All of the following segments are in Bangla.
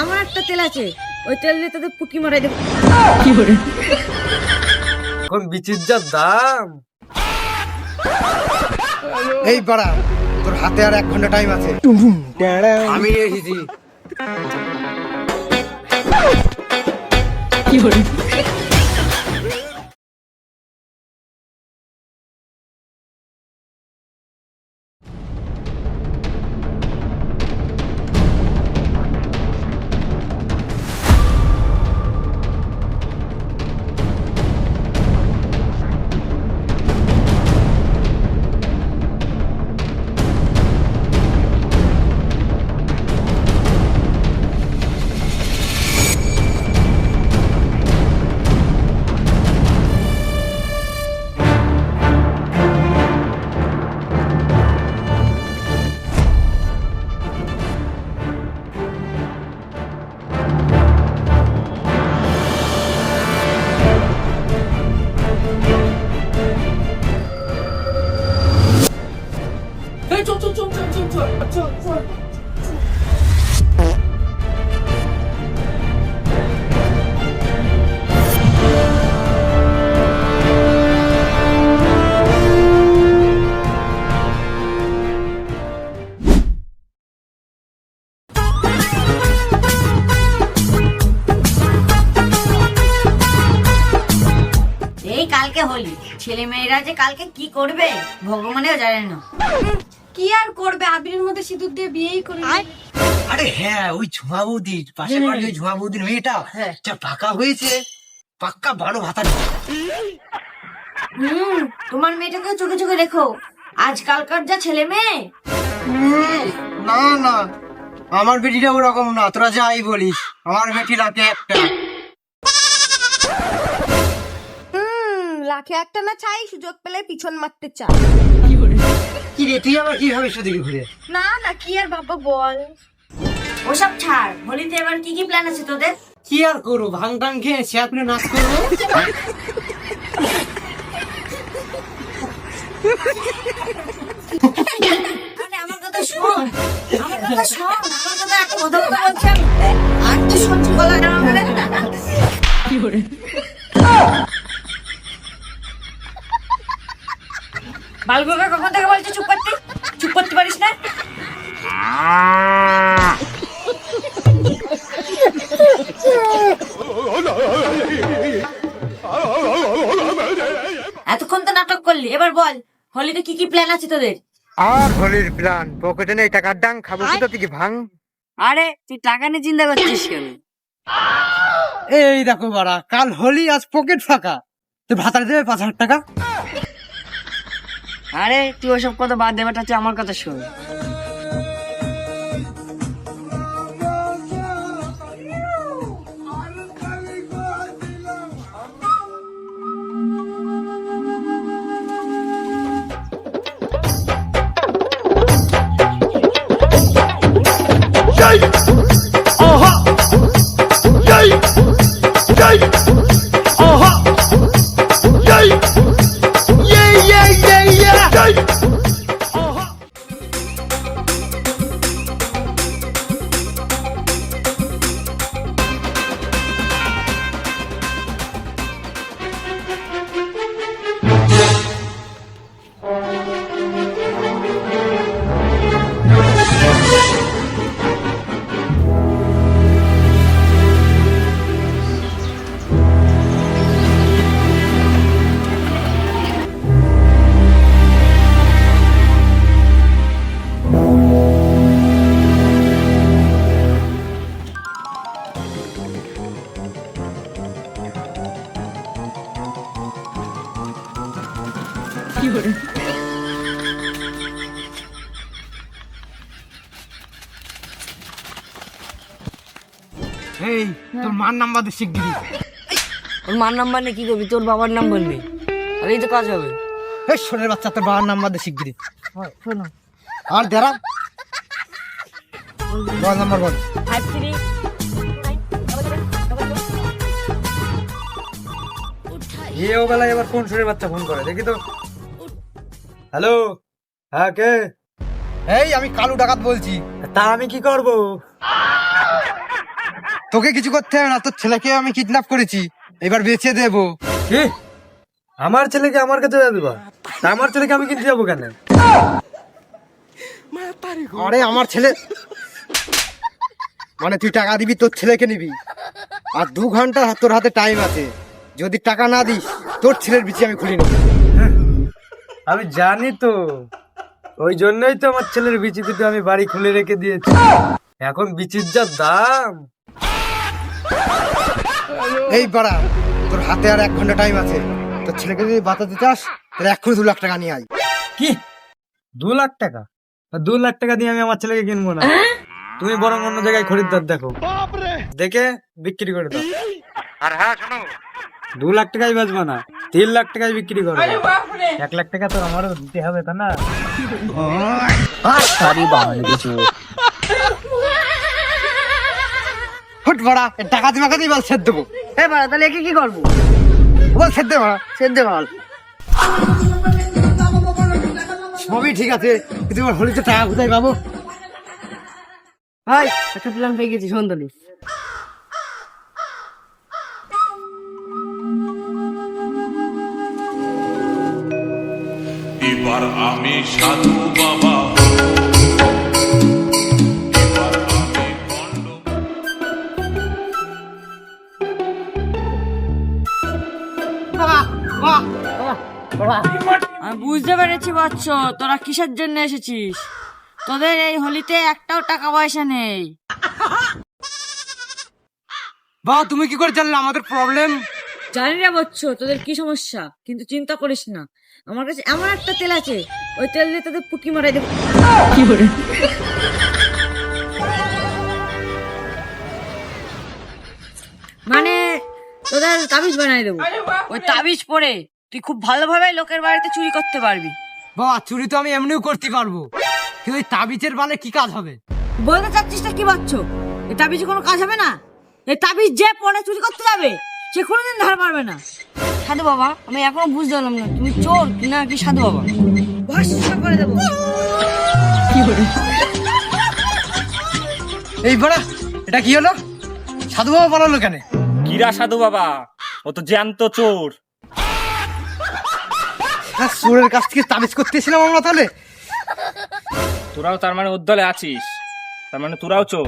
এমন একটা তেল আছে, ওই তেল দিয়ে তোদের পুটকি মারাই দেবো। এখন বিচির যা দাম। এই বাড়া, তোর হাতে আর 1 ঘন্টা টাইম আছে। আমি এসেছি। এই কালকে হোলি, ছেলে মেয়েরা যে কালকে কি করবে ভগবানেও জানে না। কি আর করবে, আবিরের মধ্যে সিঁদুর দিয়ে বিয়েই করে নেবে। আরে হ্যাঁ, ওই ঝুমা বৌদির পাশের বাড়ি, ওই ঝুমা বৌদির মেয়েটা যা পাকা হয়েছে, পাক্কা 12 ভাতা। তোমার মেয়েটাকেও চোখে চোখে রেখো, আজকালকার যা ছেলে মেয়ে। না না, আমার বেটিটা ওরকম না, তোরা যাই বলিস, আমার বেটি রাতে একটা। লাখে একটা না চাই, সুযোগ পেলে পিছন মারতে চাই। কি রে, তুই আবার কিভাবে সেদিকে ঘুরে? না না, কি আর বাবা বল। ওসব ছাড়, হোলিতে এবার কি কি প্ল্যান আছে তোদের? কি আর করবো, ভাং টাং খেয়ে শ্যাপলে নাচ করবো। আরে আমার কথা শোন, আমার কথা শোন, আমার কথা একটা কথা বলছি আমি। আর তুই শুনছি বলা না বলে। বালগোকা কখন থেকে বলছি চুপ করতে পারিস না? এতক্ষণ তো নাটক করলি, এবার বল হোলিতে কি কি প্ল্যান আছে তোদের? আর হোলির প্ল্যান, পকেটে নেই টাকার ডাং, খাবো কোথা থেকে ভাং? আরে তুই টাকা নিয়ে চিন্তা করছিস কেন? এই দেখো বাড়া, কাল হোলি, আজ পকেট ফাঁকা, তুই ভাতা দেবে 5,000 টাকা। আরে তুই ওসব কথা বাদ দে, বেটা তুই আমার কথা শোন। এই তোর মার নাম্বার দে শিগগিরি। ওর মার নাম্বার নিয়ে কি করবি? তোর বাবার নাম বলবি, আর এই তো কাজ হবে। এই শোনের বাচ্চা, তোর বাবার নাম্বার দে শিগগিরি। আর দেরা বল, নাম্বার বল। 53 এ ও বেলায় এবার কোন শরীর বাচ্চা ফোন করে দেখি তো। হ্যালো, হ্যাঁ কে? এই আমি কালু ডাকাত বলছি। তা আমি কি করব? তোকে কিছু করতে হবে না, তোর ছেলেকে আমি কিডন্যাপ করেছি, এবার বেঁচে দেবো। কি আমার ছেলেকে আমার কাছে দিবা? তা আমার ছেলেকে আমি কিনতে যাবো কেন? আরে আমার ছেলে মানে তুই টাকা দিবি, তোর ছেলেকে নিবি, আর 2 ঘন্টা তোর হাতে টাইম আছে। যদি টাকা না দিস তোর ছেলের বিচি আমি খুলি নেবো। আমি জানি তো, ওই জন্যই তো আমার ছেলের বিচি দুটো আমি বাড়ি খুলে রেখে দিয়েছি। এখন বিচির যা দাম। এই বাড়া, তোর হাতে আর 1 ঘন্টা টাইম আছে। তোর ছেলেকে যদি বাঁচাতে চাস তাহলে এক্ষুনি 2 লাখ টাকা নিয়ে আয়। কি 2 লাখ টাকা? 2 লাখ টাকা দিয়ে আমি আমার ছেলেকে কিনবো না। তুমি বরং অন্য জায়গায় খরিদ্দার দেখো, দেখে বিক্রি করে দাও। আর হ্যাঁ শোনো, 2 লাখ টাকায় বেচবো না, 3 লাখ টাকায় বিক্রি করবো। 1 লাখ টাকা তো আমারও দিতে হবে, তা না? হুট বাড়া, টাকা দিবা কাদি বল ছেদ দেবো। তাহলে একে কি করবো? বল ছেদ দে বাড়া। সেদ্ধ বল। সবই ঠিক আছে, কিন্তু এবার হোলিতে টাকা কোথায় পাবো? ভাই একটা প্ল্যান পেয়ে গেছি, সুন্দরী। এবার আমি সাধু বাবা, এবার আমি গন্ড। আমি বুঝতে পেরেছি বৎস, তোরা কিসের জন্য এসেছিস। তোদের এই হোলিতে একটাও টাকা পয়সা নেই। বাবা তুমি কি করে জানলে আমাদের প্রবলেম? জানি রে বৎস তোদের কি সমস্যা, কিন্তু চিন্তা করিস না, আমার কাছে এমন একটা তেল আছে, ওই তেল দিয়ে তোদের পুকি মারাই দেবো। কি করে? মানে তোদের তাবিজ বানাই দেবো। ওই তাবিজ পরে তুই খুব ভালোভাবে লোকের বাড়িতে চুরি করতে পারবি। বাবা চুরি তো আমি এমনিও করতে পারবো, কিন্তু ওই তাবিজের বালে কি কাজ হবে? বলতে চাচ্ছিস না কি বৎস? এই তাবিজে কোনো কাজ হবে না। এই তাবিজ যে পরে চুরি করতে যাবে সে কোনোদিন ধার পারবে না। সাধু বাবা, আমি এখনো বুঝতে পারলাম না তুমি চোর না কি সাধু বাবা। ভস্ম করে দেবো। কি করে? এই বড়া, এটা কি হলো? সাধু বাবা বলালো কেন? কিরা সাধু বাবা, ও তো জ্যান্ত চোর। চোরের কাছ থেকে তাবিজ করতেছিলাম আমরা তাহলে। তোরাও তার মানে উদ্দলে আছিস, তার মানে তোরাও চোর।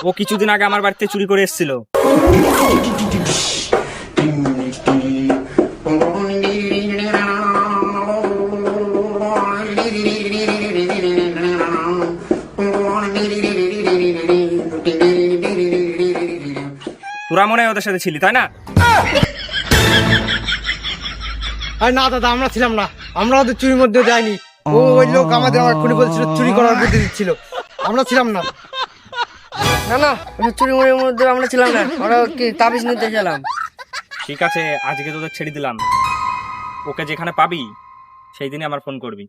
ও কিছুদিন আগে আমার বাড়িতে চুরি করে এসেছিল। তোরা মনে হয় ওদের সাথে ছিলি, তাই না? আর না দাদা, আমরা ছিলাম না, আমরা ওদের চুরির মধ্যে যাইনি। ওই লোক আমাদের এক্ষুনি বলছিল চুরি করার বুদ্ধি দিচ্ছিল, আমরা ছিলাম না। না না, চুরি মুড়ির মধ্যে আমরা ছিলাম না, আমরা কি তাবিজ নিতে গেলাম। ঠিক আছে, আজকে তোদের ছেড়ে দিলাম। ওকে যেখানে পাবি সেই দিনই আমার ফোন করবি।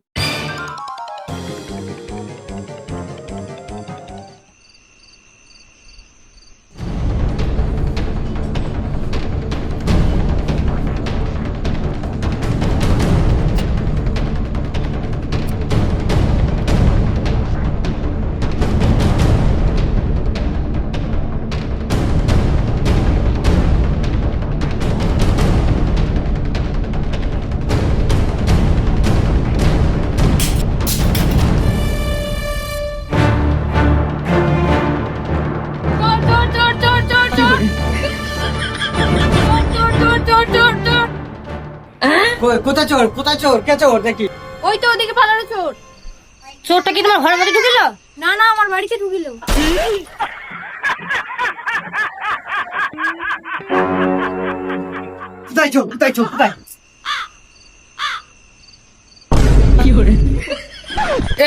কোথায় চোর? কোথায় চোর? কে চোর দেখি? ওই তো ওদিকে পালানো চোর। চোরটা কি তোমার ঘরের মধ্যে ঢুকিল? না না, আমার বাড়িতে ঢুকিল। কোথায় চোর? কোথায় চোর? কোথায়?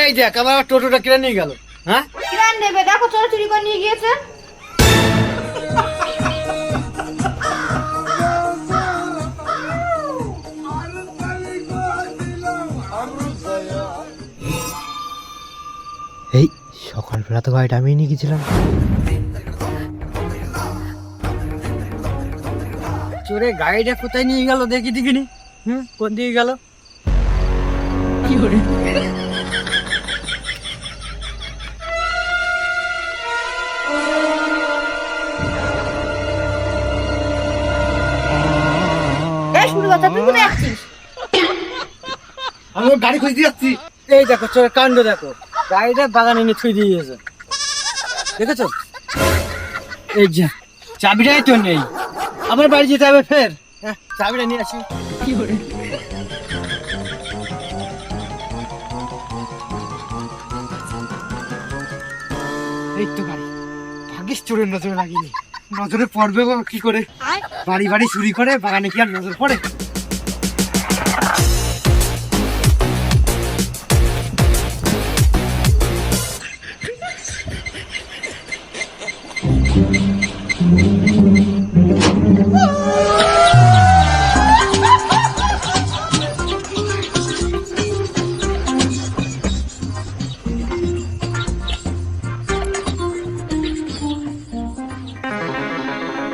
এই দেখ, আমার টোটোটা কিনে নিয়ে গেল। হ্যাঁ, কিরান দেবে, দেখো চোর চুরি করে নিয়ে গিয়েছে। এই সকালবেলা তো গাড়িটা আমি নিয়ে গেছিলাম। চোরে গাড়িটা কোথায় নিয়ে গেল দেখি দেখিনি। কোন দিকে গেল? কি করে? কথা, তুই কোথায় যাচ্ছিস? আমি ওর গাড়ি খুঁজতে যাচ্ছি। এই দেখো চোর কাণ্ড দেখো, গাড়িটা বাগানে নিয়ে থুই দিয়ে গেছে, দেখেছো? এই যে চাবিটাই তো নেই, আমার বাড়ি যেতে হবে ফের। চাবিটা নিয়ে আসি। এই তো গাড়ি, ভাগ্যিস চোরের নজরে লাগিনি, নজরে পড়বে বা কি করে? বাড়ি বাড়ি চুরি করে, বাগানে কি আর নজর পড়ে?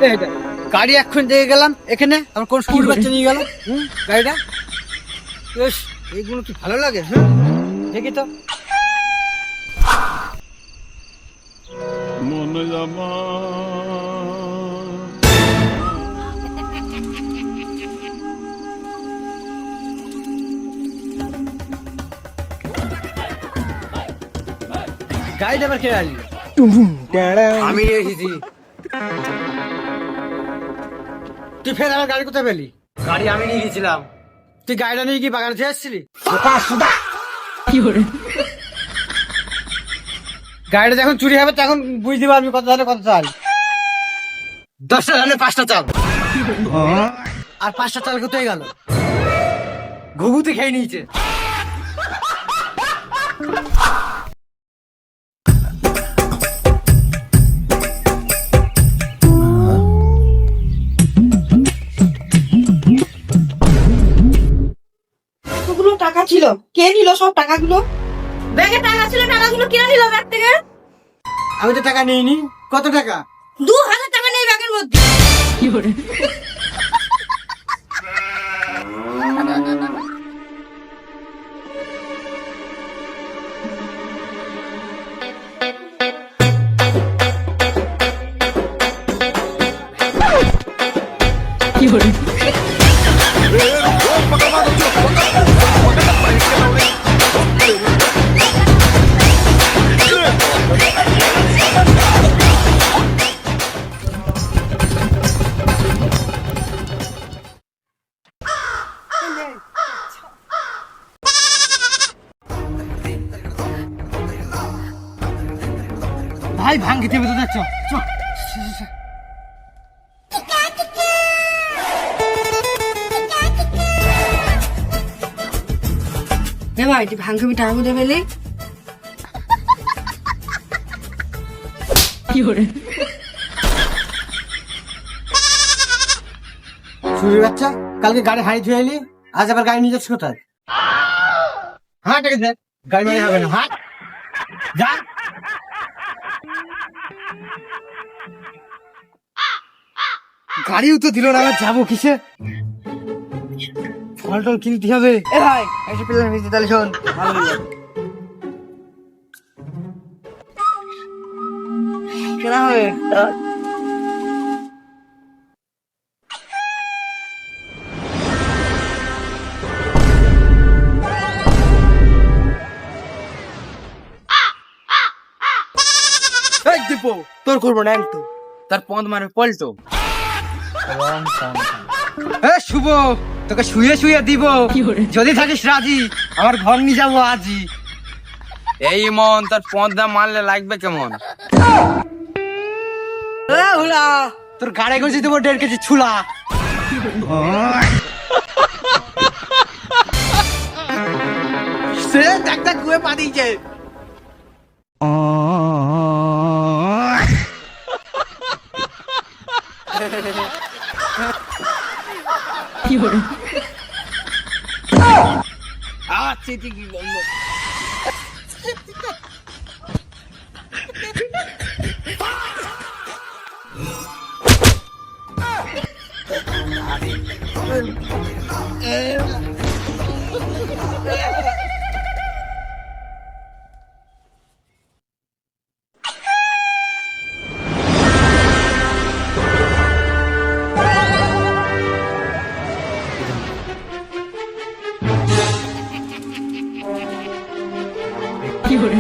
এই দেখ, গাড়ি এক্ষুনি দিয়ে গেলাম এখানে, আমার কোন স্কুল বাচ্চা নিয়ে গেল গাড়িটা। বেশ, এইগুলো কি ভালো লাগে? দেখি তো। মনে জামা গাড়িটা আবার কে আসবে? আমি নিয়ে এসেছি। তুই ফের আমার গাড়ি কোথায় পেলি? গাড়ি আমি নিয়ে গেছিলাম। তুই গাড়িটা নিয়ে কি বাগানে থেকে আসছিলি? গাড়িটা যখন চুরি হবে তখন বুঝতে পারবি কত ধারে কত চাল। 10টা ধানে 5টা চাল, আর 5টা চাল কোথায় গেল? ঘুঘুতে খেয়ে নিয়েছে। কতগুলো টাকা ছিল, কে নিল সব টাকাগুলো? ব্যাগে টাকা ছিল, টাকাগুলো কে নিল ব্যাগ থেকে? আমি তো টাকা নিইনি। কত টাকা? 2000 টাকা নেই ব্যাগের মধ্যে। ভাই ভাঙ্গিতে বেঁধে যাচ্ছ। ভাই তুই ভাঙ্গমি টাকা কোথায় পেলি? চুরির বাচ্চা, কালকে গাড়ি হারিয়ে ধুয়ে এলি, আজ আবার গাড়ি নিয়ে যাচ্ছ কোথায়? হাট এখানে, গাড়ি মারি হবে না, হাট যা। গাড়িও তো দিল না, আমার যাবো কিসে? ফল টল কিনতে হবে। এ ভাই এসে পেলেন ভিজে, তাহলে শোন ভালো হলো। কেনা হবে? এই দীপু, তোর করবো না একটু, তার পদ মানে পল্টো। শুভ, তোকে শুয়ে শুয়ে দিব, যদি থাকিস রাজি, আমার ঘর নিয়ে যাবো আজই। এই মন, তার পদটা মারলে লাগবে কেমন? তোর গাড়ি করে দেবো 1.5 কেজি ছুলা। সে দেখ দেখ কুয়ে পা দিয়েছে। আচ্ছা ঠিক বললো। করে